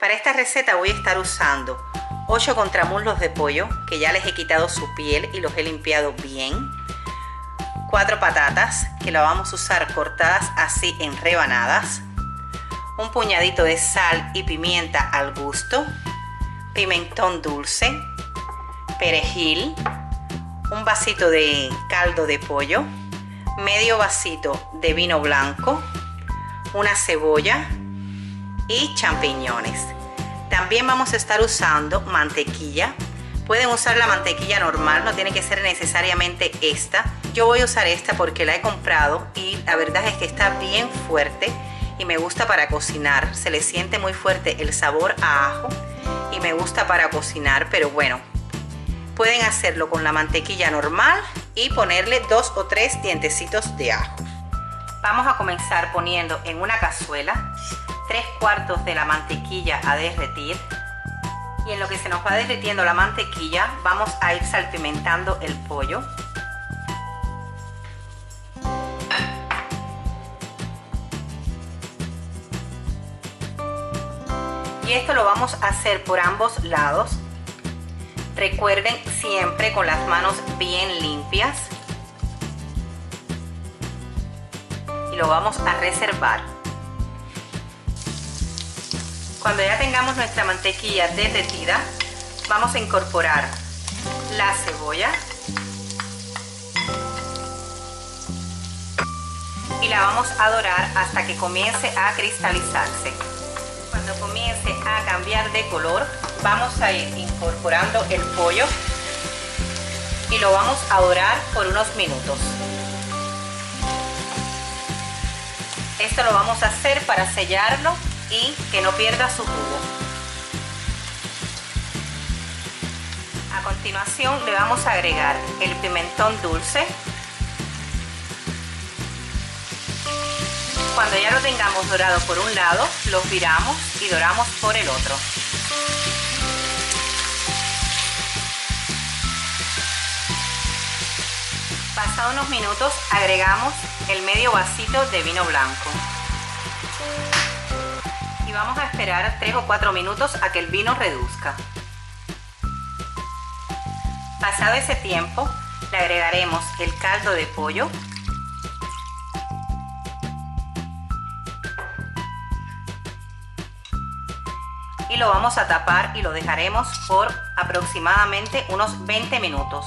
Para esta receta voy a estar usando 8 contramuslos de pollo, que ya les he quitado su piel y los he limpiado bien. 4 patatas, que las vamos a usar cortadas así en rebanadas. Un puñadito de sal y pimienta al gusto. Pimentón dulce. Perejil. Un vasito de caldo de pollo. Medio vasito de vino blanco. Una cebolla. Y champiñones. También vamos a estar usando mantequilla. Pueden usar la mantequilla normal, no tiene que ser necesariamente esta. Yo voy a usar esta porque la he comprado y la verdad es que está bien fuerte y me gusta para cocinar. Se le siente muy fuerte el sabor a ajo y me gusta para cocinar, pero bueno, pueden hacerlo con la mantequilla normal y ponerle 2 o 3 dientecitos de ajo. Vamos a comenzar poniendo en una cazuela 3/4 de la mantequilla a derretir, y en lo que se nos va derritiendo la mantequilla vamos a ir salpimentando el pollo. Y esto lo vamos a hacer por ambos lados. Recuerden siempre con las manos bien limpias. Y lo vamos a reservar. Cuando ya tengamos nuestra mantequilla derretida, vamos a incorporar la cebolla y la vamos a dorar hasta que comience a cristalizarse. Cuando comience a cambiar de color, vamos a ir incorporando el pollo y lo vamos a dorar por unos minutos. Esto lo vamos a hacer para sellarlo y que no pierda su jugo. A continuación le vamos a agregar el pimentón dulce. Cuando ya lo tengamos dorado por un lado, lo viramos y doramos por el otro. Pasados unos minutos agregamos el medio vasito de vino blanco. Y vamos a esperar 3 o 4 minutos a que el vino reduzca. Pasado ese tiempo, le agregaremos el caldo de pollo. Y lo vamos a tapar y lo dejaremos por aproximadamente unos 20 minutos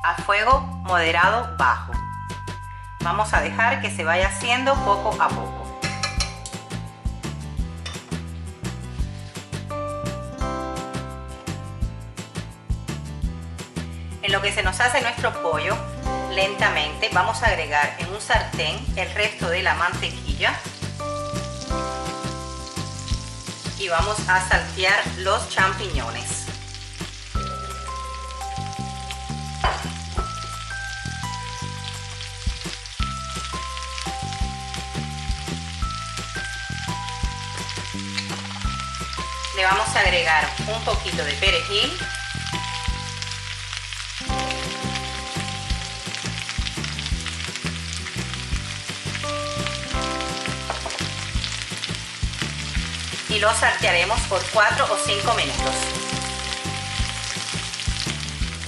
a fuego moderado bajo. Vamos a dejar que se vaya haciendo poco a poco. En lo que se nos hace nuestro pollo, lentamente vamos a agregar en un sartén el resto de la mantequilla y vamos a saltear los champiñones. Le vamos a agregar un poquito de perejil. Y lo saltearemos por 4 o 5 minutos.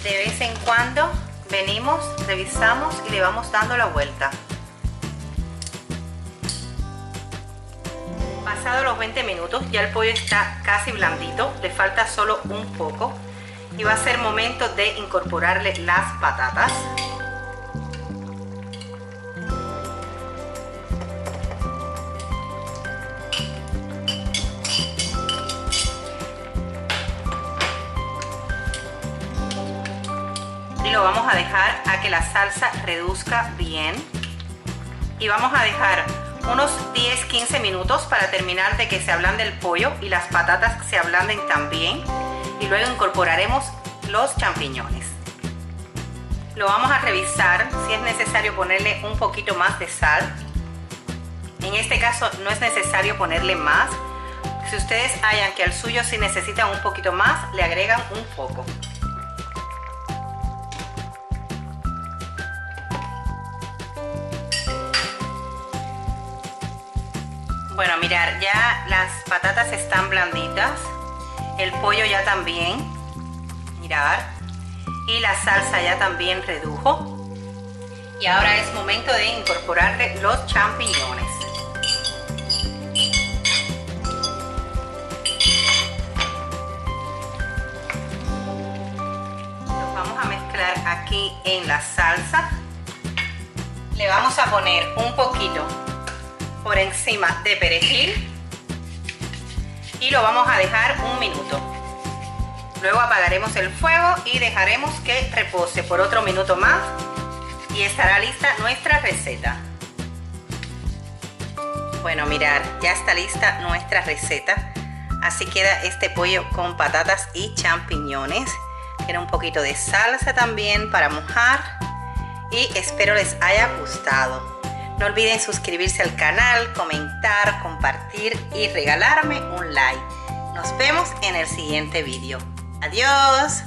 De vez en cuando venimos, revisamos y le vamos dando la vuelta. Pasados los 20 minutos ya el pollo está casi blandito, le falta solo un poco y va a ser momento de incorporarle las patatas. Y lo vamos a dejar a que la salsa reduzca bien y vamos a dejar unos 10-15 minutos para terminar de que se ablande el pollo y las patatas se ablanden también, y luego incorporaremos los champiñones. Lo vamos a revisar si es necesario ponerle un poquito más de sal. En este caso no es necesario ponerle más. Si ustedes hallan que al suyo sí necesitan un poquito más, le agregan un poco. Bueno, mirar, ya las patatas están blanditas, el pollo ya también, mirar, y la salsa ya también redujo. Y ahora es momento de incorporarle los champiñones. Los vamos a mezclar aquí en la salsa. Le vamos a poner un poquito por encima de perejil y lo vamos a dejar un minuto. Luego apagaremos el fuego y dejaremos que repose por otro minuto más y estará lista nuestra receta. Bueno, mirar, ya está lista nuestra receta. Así queda este pollo con patatas y champiñones. Tiene un poquito de salsa también para mojar y espero les haya gustado. No olviden suscribirse al canal, comentar, compartir y regalarme un like. Nos vemos en el siguiente vídeo. Adiós.